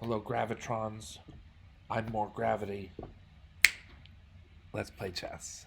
Hello, Gravitrons. I'm more gravity. Let's play chess.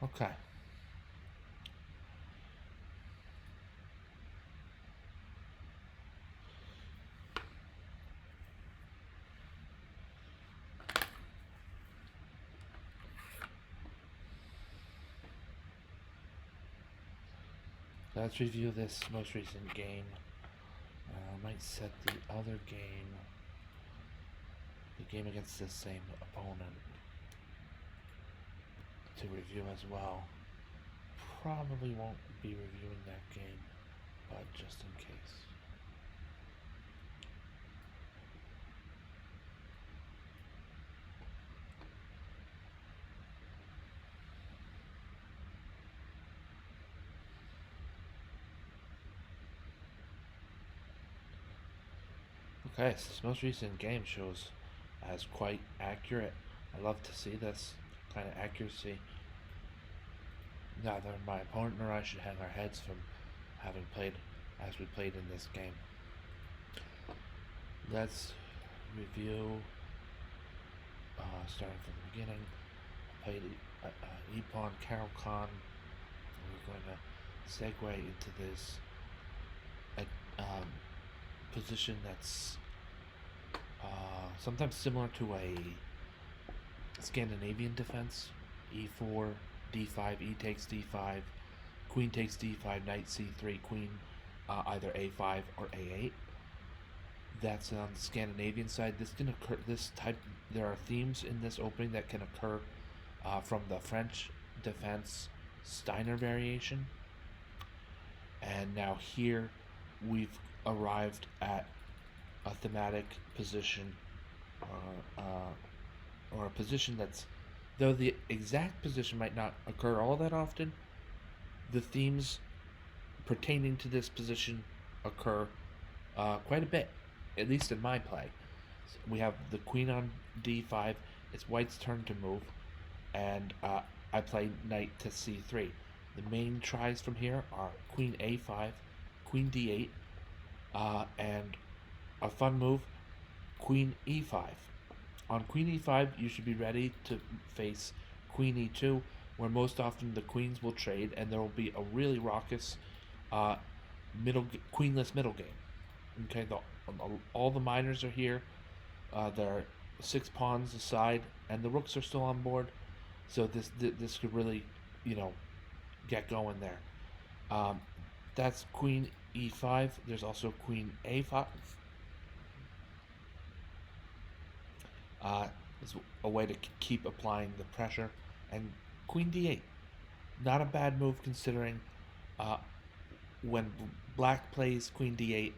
Okay. Let's review this most recent game. I might set the other game, the game against the same opponent, to review as well. Probably won't be reviewing that game, but just in case. Okay, so this most recent game shows as quite accurate. I love to see this kind of accuracy. Neither my opponent nor I should hang our heads from having played as we played in this game. Let's review, starting from the beginning. Played Ippon Caro-Kann. We're going to segue into this position that's sometimes similar to a Scandinavian defense. E4, d5, e takes d5, queen takes d5, knight c3, queen either a5 or a8. That's on the Scandinavian side. This can occur. There are themes in this opening that can occur from the French defense Steiner variation. And now here we've arrived at a thematic position, or a position that's, though the exact position might not occur all that often, the themes pertaining to this position occur quite a bit, at least in my play. So we have the queen on d5. It's white's turn to move, and I play knight to c3. The main tries from here are queen a5, queen d8, and a fun move, queen e5. On queen e5, you should be ready to face queen e2, where most often the queens will trade, and there will be a really raucous queenless middle game. Okay, all the minors are here. There are 6 pawns aside, and the rooks are still on board. So this could really, get going there. That's queen e5. There's also queen a5. Is a way to keep applying the pressure. And queen d8. Not a bad move considering when black plays queen d8,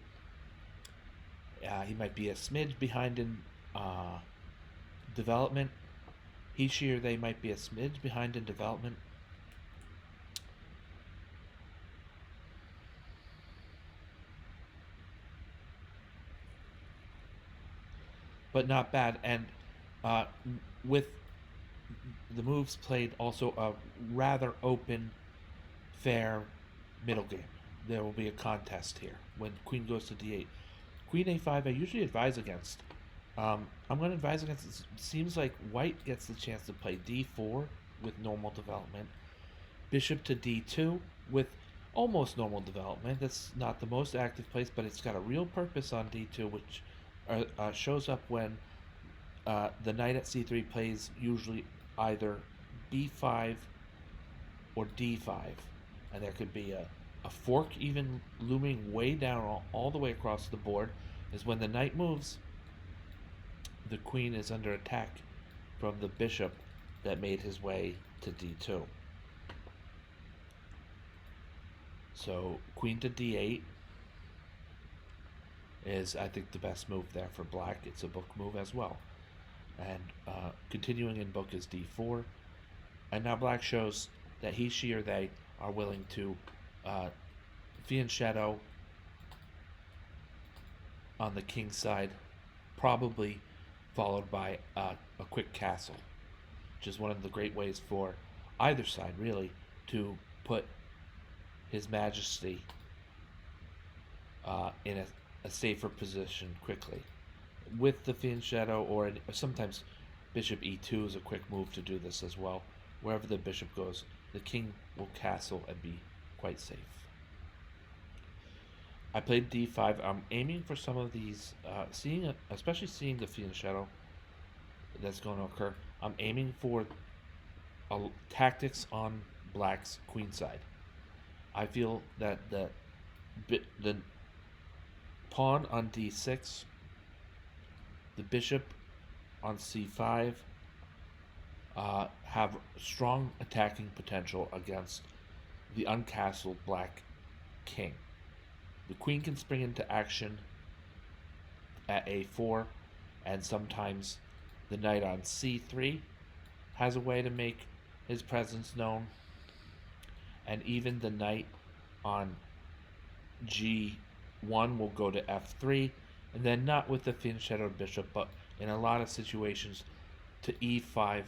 he might be a smidge behind in development. She or they might be a smidge behind in development. But not bad. And with the moves played, also a rather open, fair middle game. There will be a contest here when queen goes to d8. Queen a5 I usually advise against. I'm going to advise against it. Seems like white gets the chance to play d4 with normal development. Bishop to d2 with almost normal development. That's not the most active place, but it's got a real purpose on d2, which shows up when the knight at c3 plays usually either b5 or d5. And there could be a fork even looming way down all the way across the board, is when the knight moves, the queen is under attack from the bishop that made his way to d2. So queen to d8 is, I think, the best move there for black. It's a book move as well. And continuing in book is d4. And now black shows that he, she, or they are willing to fianchetto on the king's side, probably followed by a quick castle, which is one of the great ways for either side, really, to put His Majesty in a safer position quickly. With the fianchetto, or sometimes bishop e2 is a quick move to do this as well. wherever the bishop goes, the king will castle and be quite safe. I played d5. I'm aiming for some of these, especially seeing the Fiend Shadow that's going to occur. I'm aiming for tactics on black's queen side. I feel that the pawn on d6, the bishop on c5 have strong attacking potential against the uncastled black king. The queen can spring into action at a4, and sometimes the knight on c3 has a way to make his presence known, and even the knight on g1 will go to f3, and then not with the thin shadowed bishop, but in a lot of situations to e5,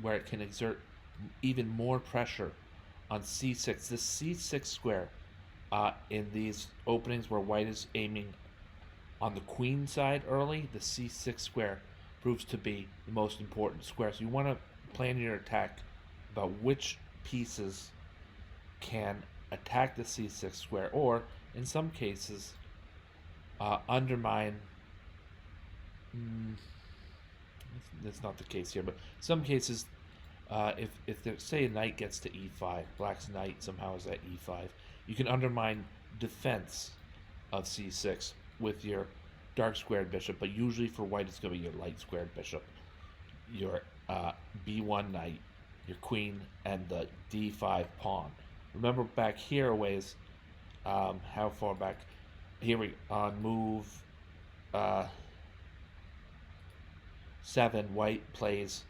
where it can exert even more pressure on c6. This c6 square in these openings where white is aiming on the queen side early, the c6 square proves to be the most important square. So you want to plan your attack about which pieces can attack the c6 square, or in some cases undermine. That's not the case here, but some cases, if there, say a knight gets to e5, black's knight somehow is at e5, you can undermine defense of c6 with your dark squared bishop, but usually for white it's going to be your light squared bishop, your b1 knight, your queen, and the d5 pawn. Remember back here a ways, how far back? Here we on move 7, white plays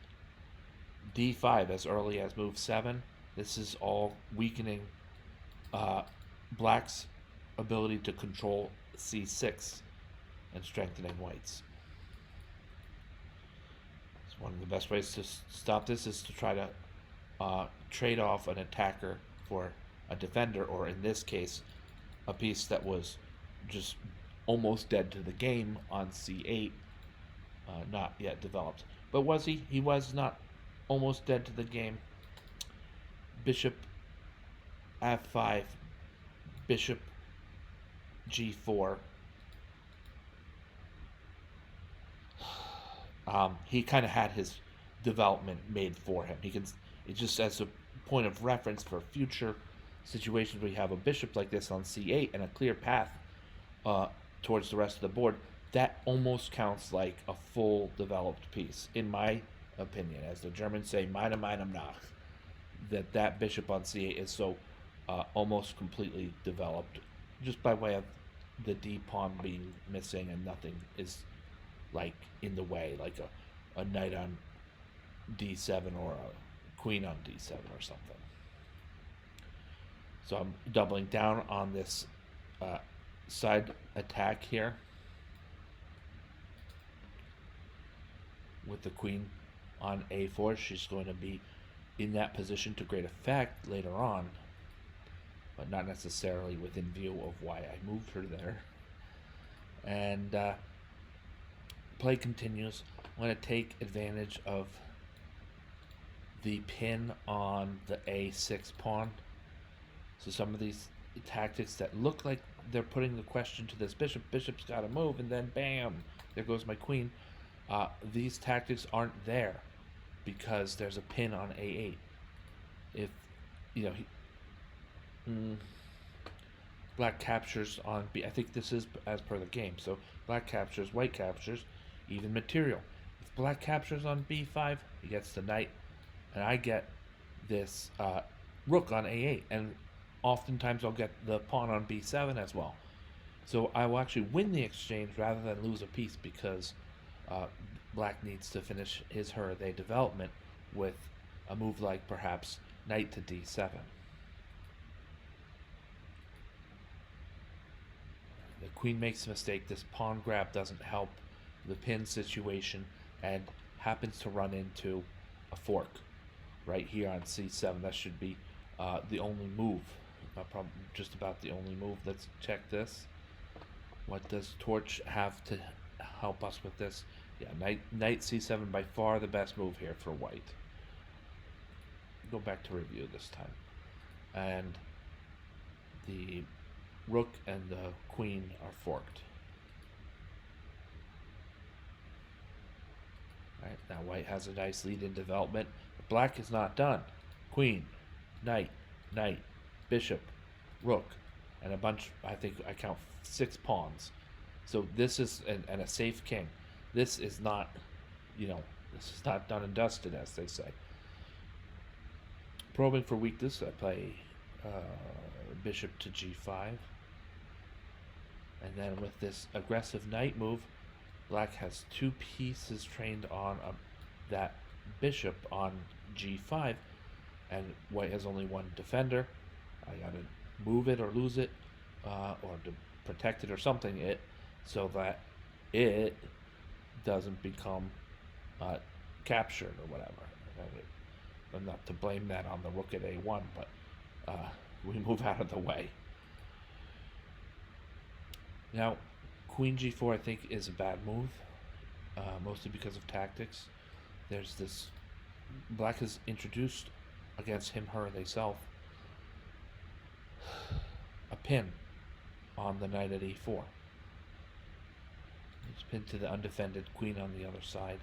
d5 as early as move 7. This is all weakening black's ability to control c6 and strengthening white's. So one of the best ways to stop this is to try to trade off an attacker for a defender, or in this case, a piece that was just almost dead to the game on c8, not yet developed. But was he? He was not almost dead to the game. Bishop f5, bishop g4. He kind of had his development made for him. He can, it just as a point of reference for future situations where you have a bishop like this on c8 and a clear path towards the rest of the board, that almost counts like a full developed piece, in my opinion. As the Germans say, meiner Meinung nach, that bishop on c8 is so almost completely developed, just by way of the d pawn being missing and nothing is like in the way, like a knight on d7 or a queen on d7 or something. So I'm doubling down on this side attack here with the queen on a4. She's going to be in that position to great effect later on, but not necessarily within view of why I moved her there. And play continues. I'm going to take advantage of the pin on the a6 pawn. So some of these tactics that look like they're putting the question to this bishop, bishop's got to move, and then bam, there goes my queen. These tactics aren't there because there's a pin on a8. If black captures on b, I think this is as per the game. So black captures, white captures, even material. If black captures on b5, he gets the knight, and I get this rook on a8, and oftentimes I'll get the pawn on b7 as well. So I will actually win the exchange rather than lose a piece, because black needs to finish their development with a move like perhaps knight to d7. The queen makes a mistake. This pawn grab doesn't help the pin situation and happens to run into a fork right here on c7. That should be the only move. Probably just about the only move. Let's check this. What does Torch have to help us with this? Yeah, knight c7, by far the best move here for white. go back to review this time. And the rook and the queen are forked. Right, now white has a nice lead in development, but black is not done. Queen, knight, knight, bishop, rook, and a bunch, I think I count 6 pawns. So this is, and a safe king. This is not, this is not done and dusted, as they say. Probing for weakness, I play bishop to g5. And then with this aggressive knight move, black has 2 pieces trained on that bishop on g5, and white has only 1 defender. I gotta move it or lose it, or to protect it or something, so that it doesn't become captured or whatever. I'm not to blame that on the rook at a1, but we move out of the way. Now, queen g4 I think is a bad move, mostly because of tactics. There's this, black has introduced against him, her, they self, a pin on the knight at e4. It's pinned to the undefended queen on the other side.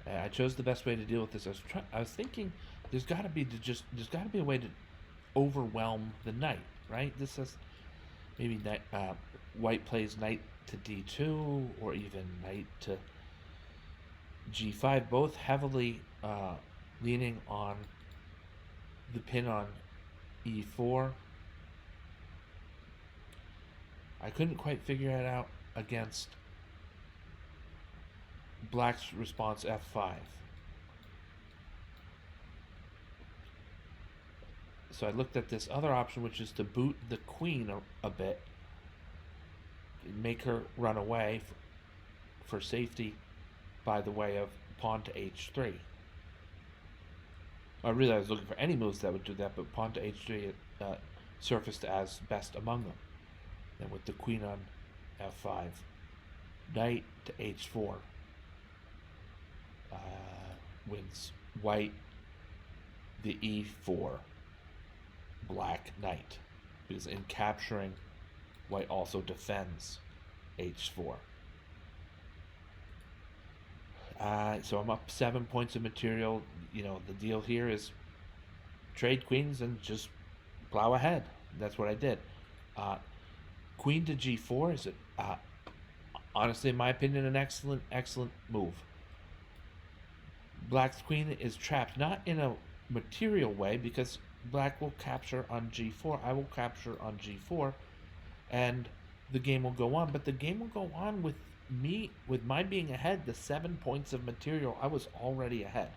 I chose the best way to deal with this. I was thinking there's got to be a way to overwhelm the knight, right? This is maybe white plays knight to d2 or even knight to g5, both heavily leaning on the pin on e4. I couldn't quite figure it out against black's response f5. So I looked at this other option, which is to boot the queen a bit, make her run away for safety by the way of pawn to h3. I was looking for any moves that would do that, but pawn to h3 surfaced as best among them. Then with the queen on f5, knight to h4 wins white the e4 black knight, because in capturing, white also defends h4. So I'm up 7 points of material. The deal here is trade queens and just plow ahead. That's what I did. Queen to g4 is, honestly, in my opinion, an excellent move. Black's queen is trapped, not in a material way, because black will capture on g4, I will capture on g4, and the game will go on. But the game will go on with my being ahead. The 7 points of material, I was already ahead.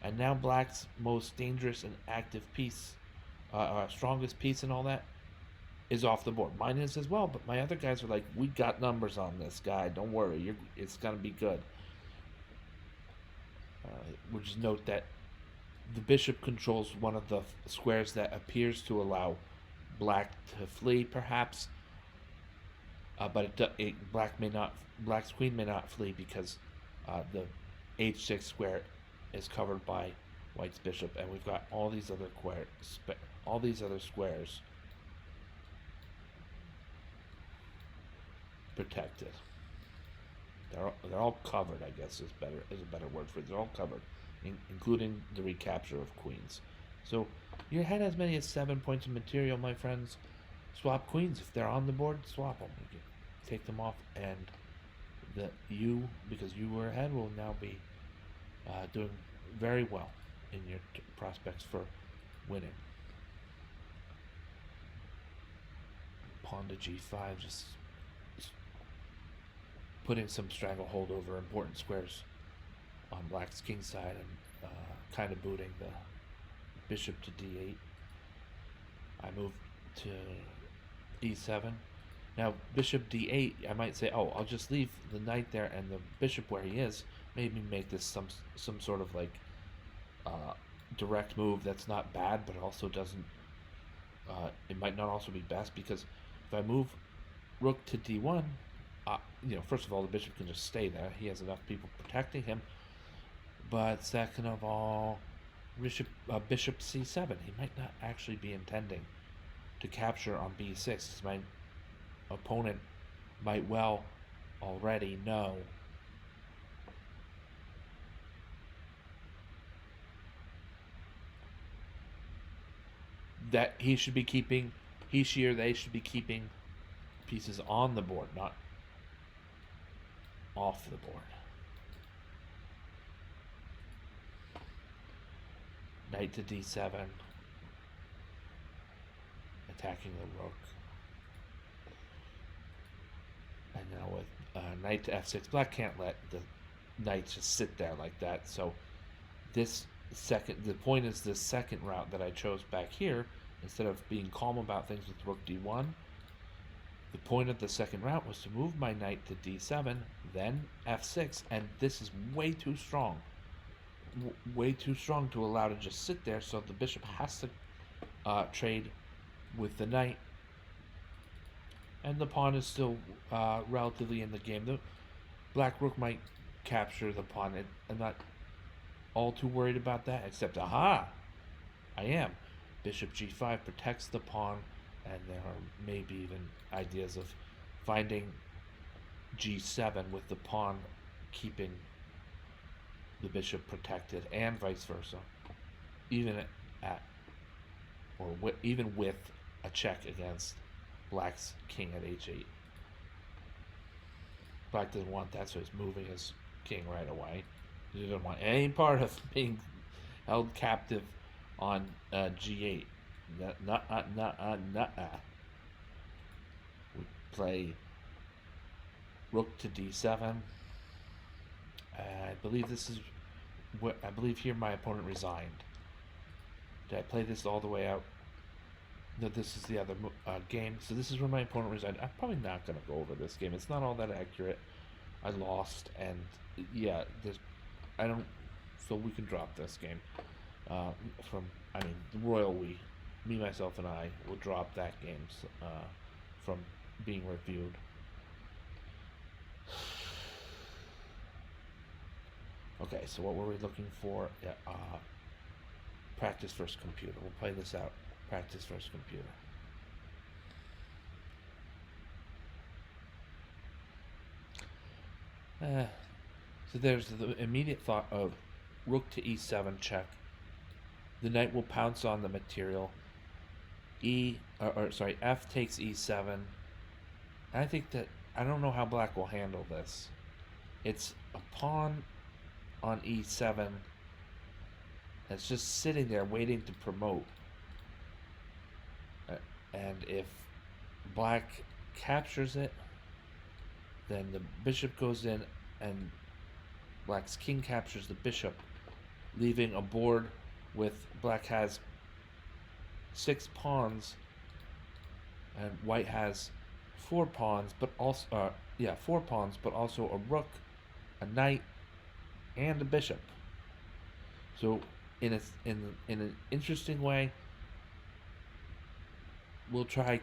And now black's most dangerous and active piece, strongest piece and all that, is off the board. Mine is as well, but my other guys are like, we got numbers on this guy, don't worry, it's going to be good. We'll just note that the bishop controls one of the squares that appears to allow black to flee, perhaps, but black's queen may not flee, because the h6 square is covered by white's bishop, and we've got all these other squares protected. They're all covered, I guess is a better word for it. They're all covered, including the recapture of queens. So your head has many as 7 points of material, my friends. Swap queens if they're on the board. Swap them. You can take them off, and because you were ahead, will now be doing very well in your prospects for winning. Pawn to g5, just putting some stranglehold over important squares on black's king side, and kind of booting the bishop to d8. I move to e7. Now bishop d8, I might say, oh, I'll just leave the knight there and the bishop where he is. Maybe make this some sort of like direct move that's not bad, but also doesn't. It might not also be best, because if I move rook to d1, first of all, the bishop can just stay there. He has enough people protecting him. But second of all, bishop c7. He might not actually be intending to capture on b6. My opponent might well already know that he should be keeping, he, she, or they should be keeping pieces on the board, not off the board. Knight to d7, attacking the rook. And now with knight to f6, black can't let the knight just sit there like that. So the point is this second route that I chose back here, instead of being calm about things with rook d1, the point of the second route was to move my knight to d7, then f6, and this is way too strong. Way too strong to allow to just sit there, so the bishop has to trade with the knight. And the pawn is still relatively in the game. The black rook might capture the pawn. I'm not all too worried about that, except, aha! I am. Bishop g5 protects the pawn, and there are maybe even ideas of finding g7 with the pawn keeping the bishop protected, and vice versa. Even even with a check against black's king at h8. Black doesn't want that, so he's moving his king right away. He doesn't want any part of being held captive on g8. We play rook to d7. I believe this is what I believe here my opponent resigned. Did I play this all the way out? No, this is the other game. So this is where my opponent resigned. I'm probably not going to go over this game. It's not all that accurate. I lost, and yeah, I don't. So we can drop this game. The royal we, me, myself, and I will drop that game from being reviewed. Okay, so what were we looking for? Practice first computer. We'll play this out. Practice first computer. So there's the immediate thought of rook to e7 check. The knight will pounce on the material. F takes e7. I think that I don't know how black will handle this. It's a pawn on e7 that's just sitting there waiting to promote. And if black captures it, then the bishop goes in and black's king captures the bishop, leaving a board with black has 6 pawns and white has 4 pawns, but also 4 pawns, but also a rook, a knight, and a bishop. So in an interesting way, let's try.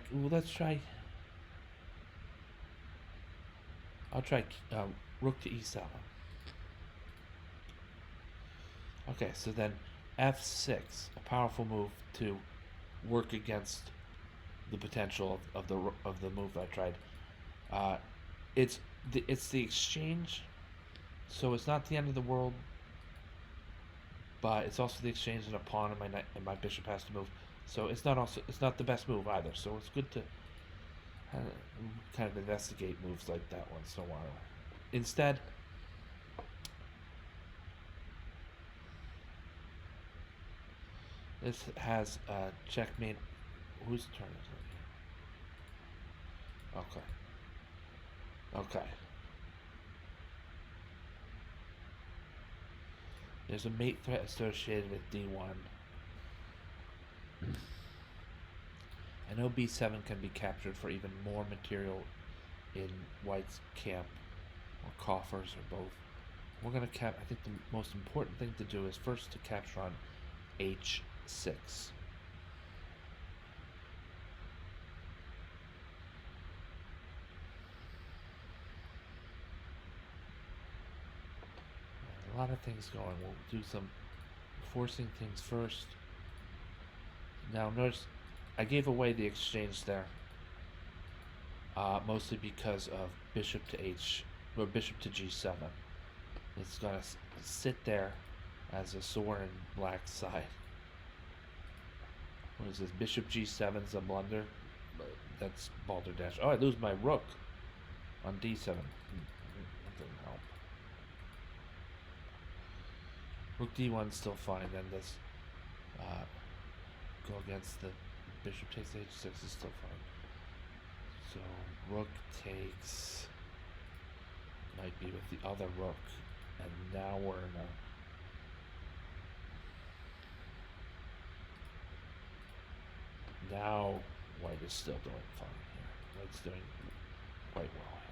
I'll try rook to e7. Okay, so then f6, a powerful move to work against the potential of the move I tried. It's the exchange, so it's not the end of the world, but it's also the exchange in a pawn, and my bishop has to move. So it's not the best move either. So it's good to kind of investigate moves like that once in a while. Instead, this has checkmate. Whose turn is it? Okay. There's a mate threat associated with d1. I know b7 can be captured for even more material in white's camp, or coffers, or both. We're going to I think the most important thing to do is first to capture on h6. lot of things going. We'll do some forcing things first. Now notice I gave away the exchange there, mostly because of bishop to h or bishop to g7. It's gonna sit there as a sore in black's side. What is this? Bishop g7 is a blunder. That's balderdash. Oh, I lose my rook on d7. That doesn't help. Rook d1 is still fine. Then this go against the bishop takes h6 is still fine. So rook takes might be with the other rook, and now we're in a now white is still doing fine here. White's doing quite well here.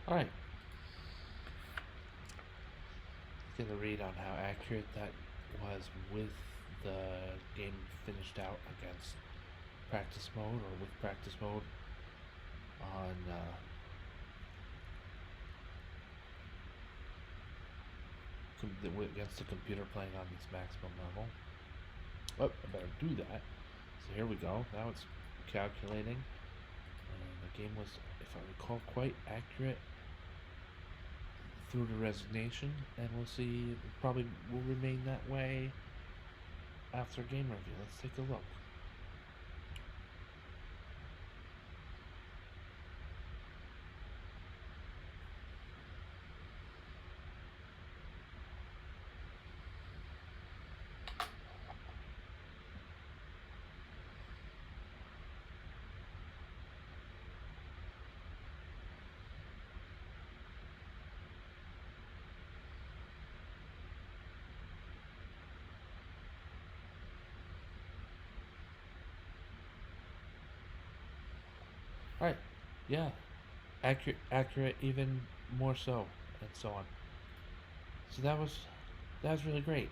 Alright. Get a read on how accurate that was with the game finished out against practice mode or with practice mode on against the computer playing on its maximum level. Oh, I better do that. So here we go. Now it's calculating. And the game was, if I recall, quite accurate through the resignation, and we'll see. It probably will remain that way after game review. Let's take a look. Right. Yeah. Accurate, even more so, and so on. So that was really great.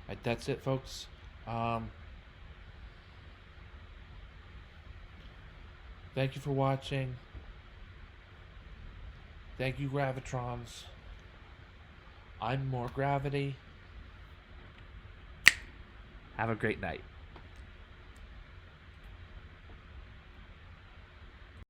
Right, that's it, folks. Um, Thank you for watching. Thank you, Gravitrons. I'm More Gravity. Have a great night.